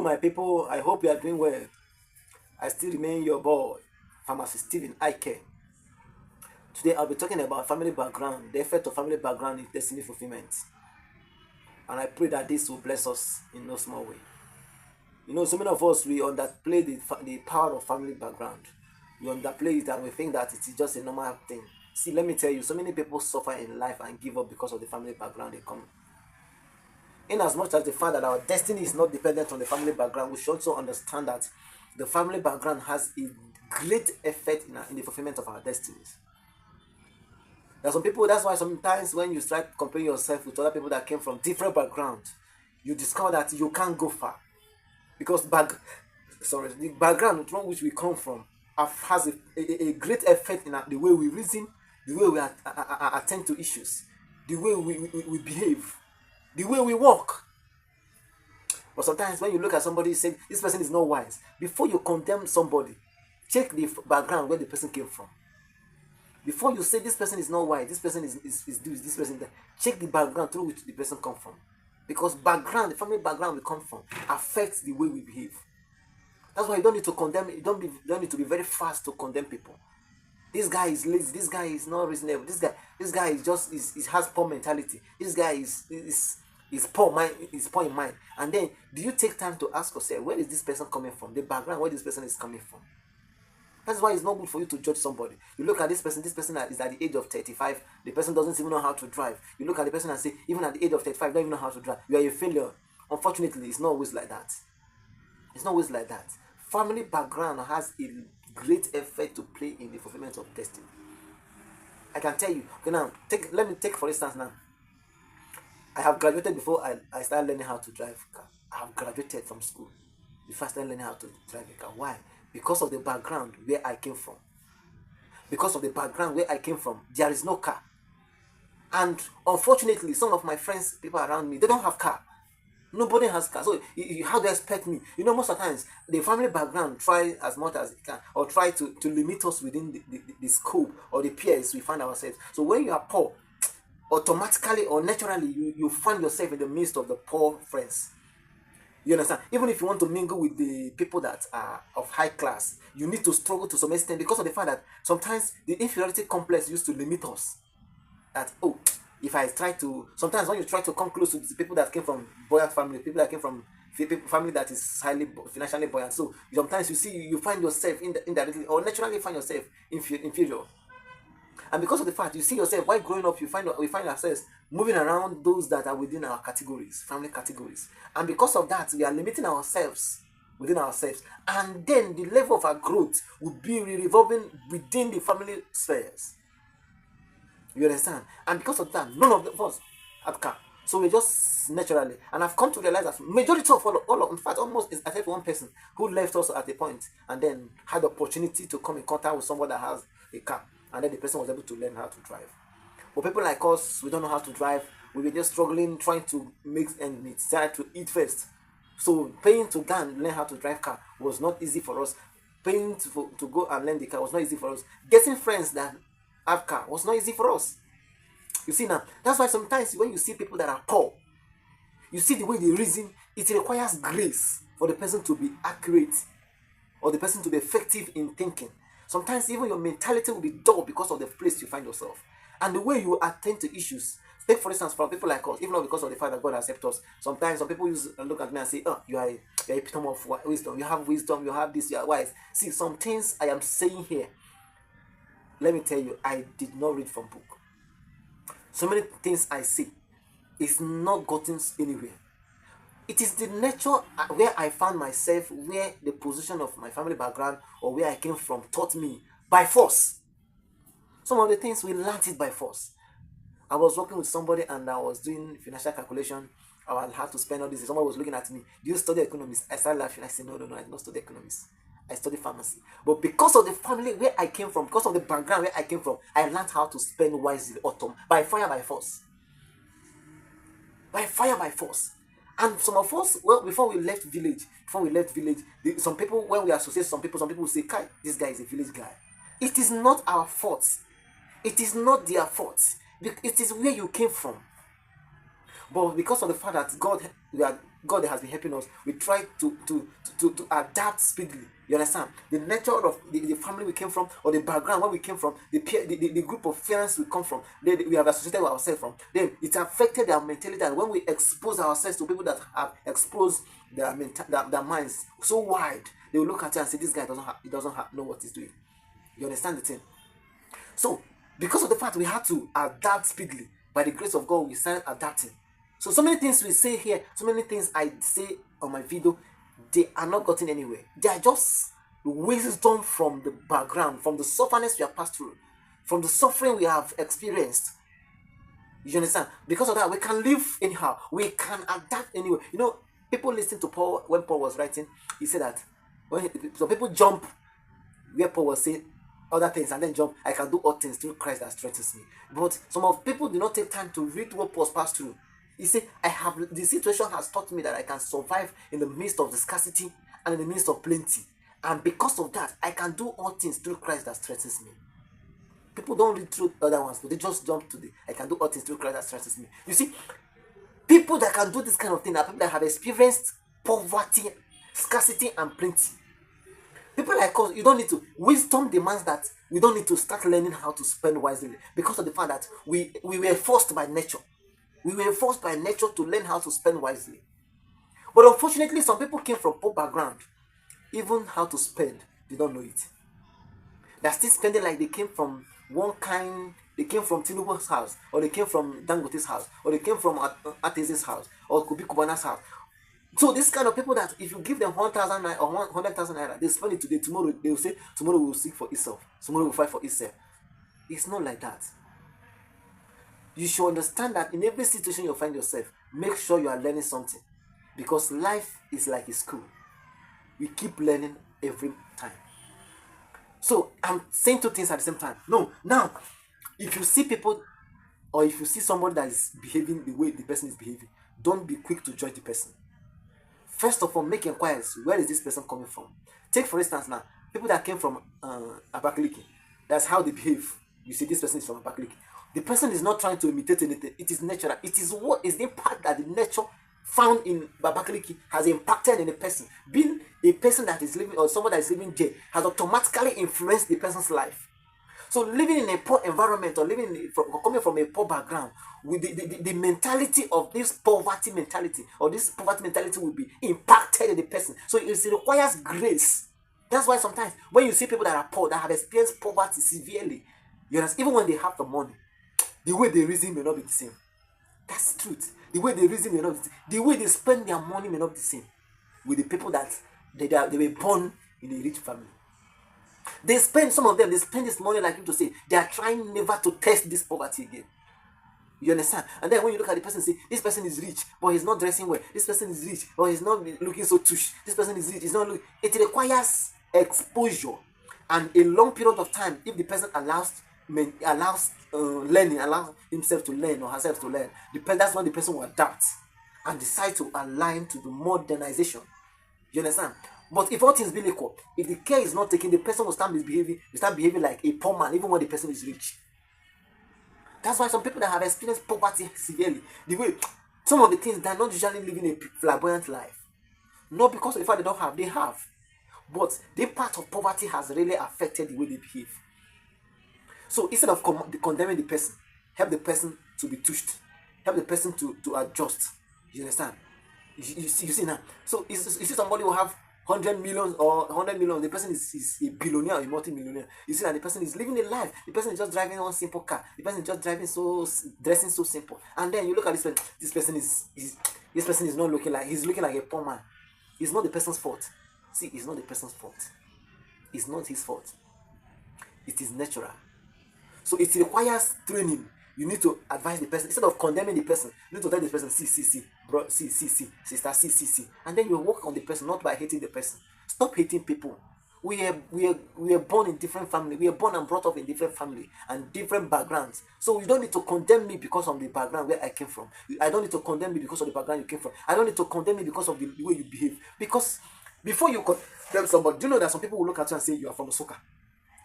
Hello, my people. I hope you are doing well. I still remain your boy, Pharmacist Stephen Ike. Today, I'll be talking about family background, the effect of family background in destiny fulfillment. And I pray that this will bless us in no small way. You know, so many of us, we underplay the power of family background. We underplay it and we think that it is just a normal thing. See, let me tell you, so many people suffer in life and give up because of the family background they come. In as much as the fact that our destiny is not dependent on the family background, we should also understand that the family background has a great effect in the fulfillment of our destinies. There are some people, that's why sometimes when you start comparing yourself with other people that came from different backgrounds, you discover that you can't go far. Because the background from which we come from has a great effect in the way we reason, the way we attend to issues, the way we behave, the way we walk. But sometimes when you look at somebody saying this person is not wise, before you condemn somebody, check the background where the person came from. Before you say this person is not wise, this person is this person that, check the background through which the person come from. Because background, the family background we come from, affects the way we behave. That's why you don't need to condemn. You don't need to be very fast to condemn people. This guy is lazy. This guy is not reasonable. This guy is just has poor mentality. This guy is poor mind. Is poor in mind. And then, do you take time to ask yourself, where is this person coming from? The background where this person is coming from. That's why it's not good for you to judge somebody. You look at this person is at the age of 35. The person doesn't even know how to drive. You look at the person and say, even at the age of 35, don't even know how to drive. You are a failure. Unfortunately, it's not always like that. It's not always like that. Family background has a great effect to play in the fulfillment of destiny. I can tell you. Okay, now let me take for instance now. I have graduated before I started learning how to drive a car. I have graduated from school before I started learning how to drive a car. Why? Because of the background where I came from. Because of the background where I came from, there is no car. And unfortunately, some of my friends, people around me, they don't have car. Nobody has car. So how do you expect me? You know, most of the times, the family background try as much as it can, or try to limit us within the scope or the peers we find ourselves. So when you are poor, automatically or naturally, you find yourself in the midst of the poor friends. You understand? Even if you want to mingle with the people that are of high class, you need to struggle to some extent because of the fact that sometimes the inferiority complex used to limit us. That, if I try to, sometimes when you try to come close to the people that came from buoyant family, people that came from family that is highly financially buoyant, so sometimes you find yourself indirectly or naturally find yourself inferior. And because of the fact you see yourself while growing up, we find ourselves moving around those that are within our categories, family categories, and because of that we are limiting ourselves within ourselves, and then the level of our growth will be revolving within the family spheres. You understand? And because of that, none of us have car. So we just naturally, and I've come to realize that majority of all in fact, almost except one person who left us at a point and then had the opportunity to come in contact with someone that has a car, and then the person was able to learn how to drive. But people like us, we don't know how to drive. We were just struggling, trying to make ends meet, trying to eat first. So paying to go and learn how to drive car was not easy for us. Paying to go and learn the car was not easy for us. Getting friends that have car was not easy for us. You see now, that's why sometimes when you see people that are poor, you see the way they reason, it requires grace for the person to be accurate or the person to be effective in thinking. Sometimes even your mentality will be dull because of the place you find yourself. And the way you attend to issues. Take for instance from people like us, even not because of the fact that God accepts us. Sometimes some people look at me and say, you are a epitome of wisdom. You have wisdom, you have this, you are wise. See, some things I am saying here, let me tell you, I did not read from book. So many things I say is not gotten anywhere. It is the nature where I found myself, where the position of my family background or where I came from taught me by force. Some of the things we learned it by force. I was working with somebody and I was doing financial calculation. I had to spend all this. Somebody was looking at me. Do you study economics? I started laughing. I said, no, I did not study economics. I studied pharmacy. But because of the family where I came from, because of the background where I came from, I learned how to spend wisely by fire, by force. By fire, by force. And some of us, well, before we left village, some people, when we associate some people will say, Kai, this guy is a village guy. It is not our fault. It is not their fault. It is where you came from. But because of the fact that God, God has been helping us. We try to adapt speedily. You understand? The nature of the family we came from, or the background where we came from, the group of friends we come from, we have associated with ourselves from. Then it affected their mentality. And when we expose ourselves to people that have exposed their minds so wide, they will look at you and say, "This guy doesn't know what he's doing." You understand the thing? So, because of the fact we had to adapt speedily, by the grace of God, we started adapting. So many things we say here, so many things I say on my video, they are not gotten anywhere. They are just wisdom from the background, from the suffering we have passed through, from the suffering we have experienced. You understand? Because of that, we can live anyhow. We can adapt anywhere. You know, people listen to Paul when Paul was writing. He said that when some people jump where Paul was saying other things and then jump, I can do all things through Christ that strengthens me. But some of people do not take time to read what Paul passed through. He said, the situation has taught me that I can survive in the midst of the scarcity and in the midst of plenty. And because of that, I can do all things through Christ that strengthens me. People don't read through other ones, but they just jump to I can do all things through Christ that strengthens me. You see, people that can do this kind of thing are people that have experienced poverty, scarcity, and plenty. People like us, you don't need to. Wisdom demands that we don't need to start learning how to spend wisely, because of the fact that we were forced by nature. We were forced by nature to learn how to spend wisely. But unfortunately, some people came from poor background. Even how to spend, they don't know it. They're still spending like they came from one kind. They came from Tinubu's house, or they came from Dangote's house, or they came from Ateze's house, or Kubi Kubana's house. So this kind of people that if you give them 1,000 naira or 100,000 naira, they spend it today. Tomorrow they will say tomorrow we will seek for itself. Tomorrow we will fight for itself. It's not like that. You should understand that in every situation you find yourself, make sure you are learning something, because life is like a school. We keep learning every time. So I'm saying two things at the same time. No, now if you see people, or if you see somebody that is behaving the way the person is behaving, don't be quick to judge the person. First of all, make inquiries. Where is this person coming from? Take for instance now, people that came from Abakaliki. That's how they behave. You see, this person is from Abakaliki. The person is not trying to imitate anything. It is natural. It is what is the impact that the nature found in Abakaliki has impacted in a person. Being a person that is living, or someone that is living there, has automatically influenced the person's life. So living in a poor environment, or coming from a poor background, with the mentality of this poverty mentality, or this poverty mentality will be impacted in the person. So it requires grace. That's why sometimes when you see people that are poor, that have experienced poverty severely, you understand, even when they have the money, the way they reason may not be the same. That's the truth. The way they reason may not be the same. The way they spend their money may not be the same with the people that they were born in a rich family. Some of them, they spend this money like you to say, they are trying never to test this poverty again. You understand? And then when you look at the person, say, this person is rich, but he's not dressing well. This person is rich, but he's not looking so tush. This person is rich, he's not looking. It requires exposure and a long period of time. If the person allows learning, allows himself to learn or herself to learn, that's when the person will adapt and decide to align to the modernization. You understand? But if all things being equal, if the care is not taken, the person will start behaving like a poor man, even when the person is rich. That's why some people that have experienced poverty severely, the way some of the things, they're not usually living a flamboyant life. Not because of the fact they don't have, they have. But the part of poverty has really affected the way they behave. So instead of condemning the person, help the person to be touched. Help the person to adjust. You understand? You see now. So you see somebody will have 100 million or 100 million. The person is a billionaire or a multi-millionaire. You see that the person is living a life. The person is just driving one simple car. The person is just dressing so simple. And then you look at this person. This person is not looking like, he's looking like a poor man. It's not the person's fault. See, it's not the person's fault. It's not his fault. It is natural. So it requires training. You need to advise the person. Instead of condemning the person, you need to tell the person, see, bro, see, sister, see. And then you work on the person, not by hating the person. Stop hating people. We are born in different families. We are born and brought up in different families and different backgrounds. So you don't need to condemn me because of the background where I came from. I don't need to condemn me because of the background you came from. I don't need to condemn me because of the way you behave. Because before you condemn somebody, do you know that some people will look at you and say, you are from Suka.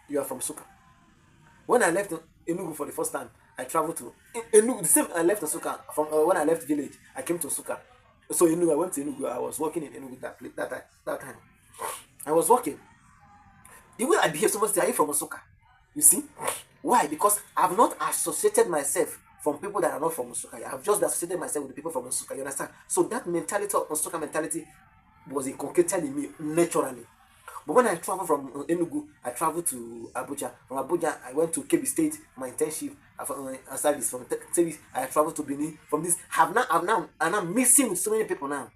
You are from Suka. When I left Enugu for the first time, I traveled to Enugu. The same I left Suka from when I left village. I came to Suka. So Enugu, I went to Enugu. I was working in Enugu that time. I was working. The way I behave, somebody say, "Are you from Osoka?" You see? Why? Because I've not associated myself from people that are not from Osoka. I've just associated myself with the people from Osoka. You understand? So that mentality of Osoka mentality was inculcated in me naturally. But when I traveled from Enugu, I traveled to Abuja. From Abuja, I went to Kebbi State, my internship service. From service, I traveled to Benin. From this, and I'm mixing with so many people now.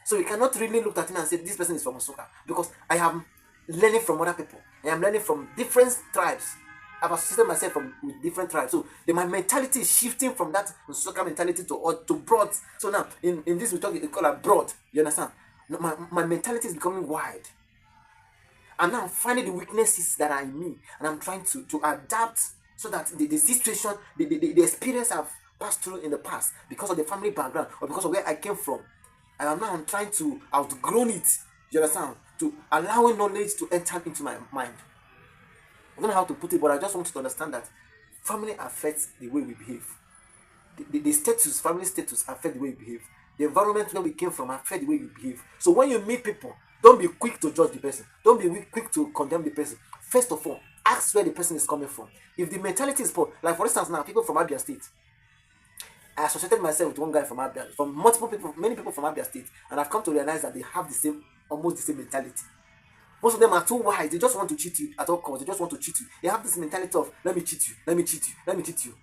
So you cannot really look at it and say this person is from Osoka because I am learning from other people. I am learning from different tribes. I've associated myself with different tribes. So my mentality is shifting from that Osoka mentality to broad. So now in this we call it broad. You understand? My mentality is becoming wide. And now I'm finding the weaknesses that are in me, and I'm trying to adapt so that the situation, the experience I've passed through in the past because of the family background or because of where I came from, and I'm trying to outgrown it. You understand? To allowing knowledge to enter into my mind. I don't know how to put it, but I just want you to understand that family affects the way we behave. The status, family status affect the way you behave. The environment where we came from affect the way you behave. So when you meet people, don't be quick to judge the person. Don't be quick to condemn the person. First of all, ask where the person is coming from. If the mentality is poor, like for instance now, people from Abia State, I associated myself with one guy from Abia, from multiple people, many people from Abia State, and I've come to realize that they have almost the same mentality. Most of them are too wise. They just want to cheat you at all costs. They just want to cheat you. They have this mentality of let me cheat you, let me cheat you, let me cheat you.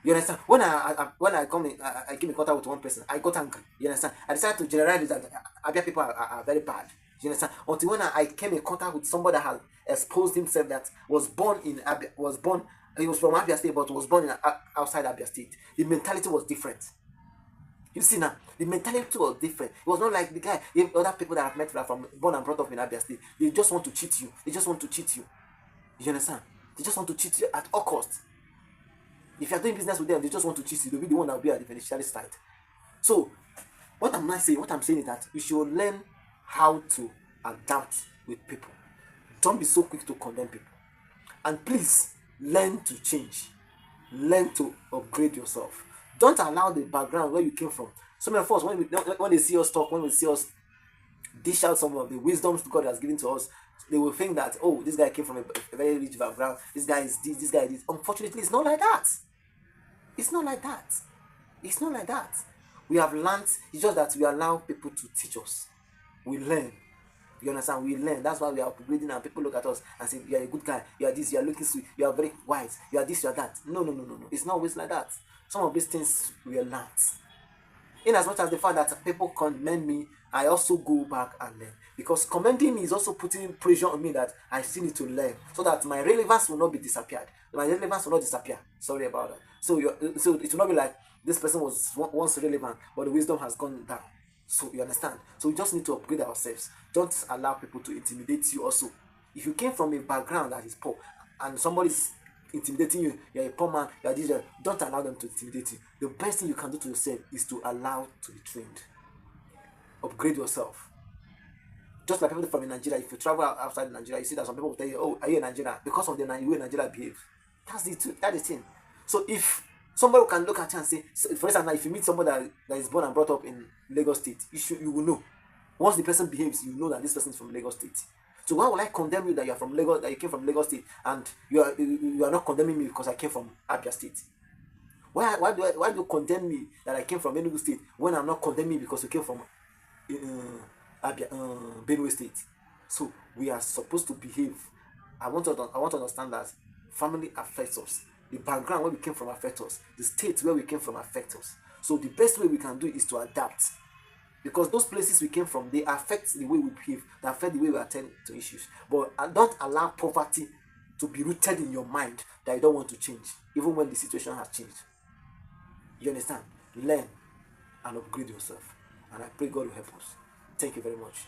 You understand? When I came in contact with one person, I got angry. You understand? I decided to generalize that Abia people are very bad. You understand? Until when I came in contact with somebody that had exposed himself, that was born in Abia, he was from Abia State, but was born outside Abia State. The mentality was different. You see now, the mentality was different. It was not like the guy, other people that I've met that are from born and brought up in Abia State. They just want to cheat you. They just want to cheat you. You understand? They just want to cheat you at all costs. If you are doing business with them, they just want to cheat you. They'll be the one that will be at the beneficiary side. So, what I'm saying is that you should learn how to adapt with people. Don't be so quick to condemn people. And please, learn to change. Learn to upgrade yourself. Don't allow the background where you came from. Some of us, when they see us talk, when they see us dish out some of the wisdoms God has given to us, they will think that, oh, this guy came from a very rich background. This guy is this guy is this. Unfortunately, it's not like that. It's not like that. It's not like that. We have learned. It's just that we allow people to teach us. We learn. You understand? We learn. That's why we are upgrading and people look at us and say, you are a good guy. You are this. You are looking sweet. You are very wise. You are this. You are that. No. It's not always like that. Some of these things we are learned. In as much as the fact that people commend me, I also go back and learn. Because commending me is also putting pressure on me that I still need to learn. So that my relevance will not be disappeared. My relevance will not disappear. Sorry about that. So it will not be like this person was once relevant, but the wisdom has gone down. So you understand? So we just need to upgrade ourselves. Don't allow people to intimidate you also. If you came from a background that is poor and somebody's intimidating you, you're a poor man, you're this, don't allow them to intimidate you. The best thing you can do to yourself is to allow to be trained. Upgrade yourself. Just like people from Nigeria, if you travel outside Nigeria, you see that some people will tell you, oh, are you a Nigerian? Because of the way Nigeria behave. That's the thing. So if somebody can look at you and say, for instance, if you meet somebody that is born and brought up in Lagos State, you will know. Once the person behaves, you know that this person is from Lagos State. So why would I condemn you that you are from Lagos, that you came from Lagos State, and you are not condemning me because I came from Abia State? Why do you condemn me that I came from Enugu State when I'm not condemning you because you came from Benue State? So we are supposed to behave. I want to understand that family affects us. The background where we came from affects us. The state where we came from affects us. So the best way we can do is to adapt. Because those places we came from, they affect the way we behave, they affect the way we attend to issues. But don't allow poverty to be rooted in your mind that you don't want to change, even when the situation has changed. You understand? Learn and upgrade yourself. And I pray God will help us. Thank you very much.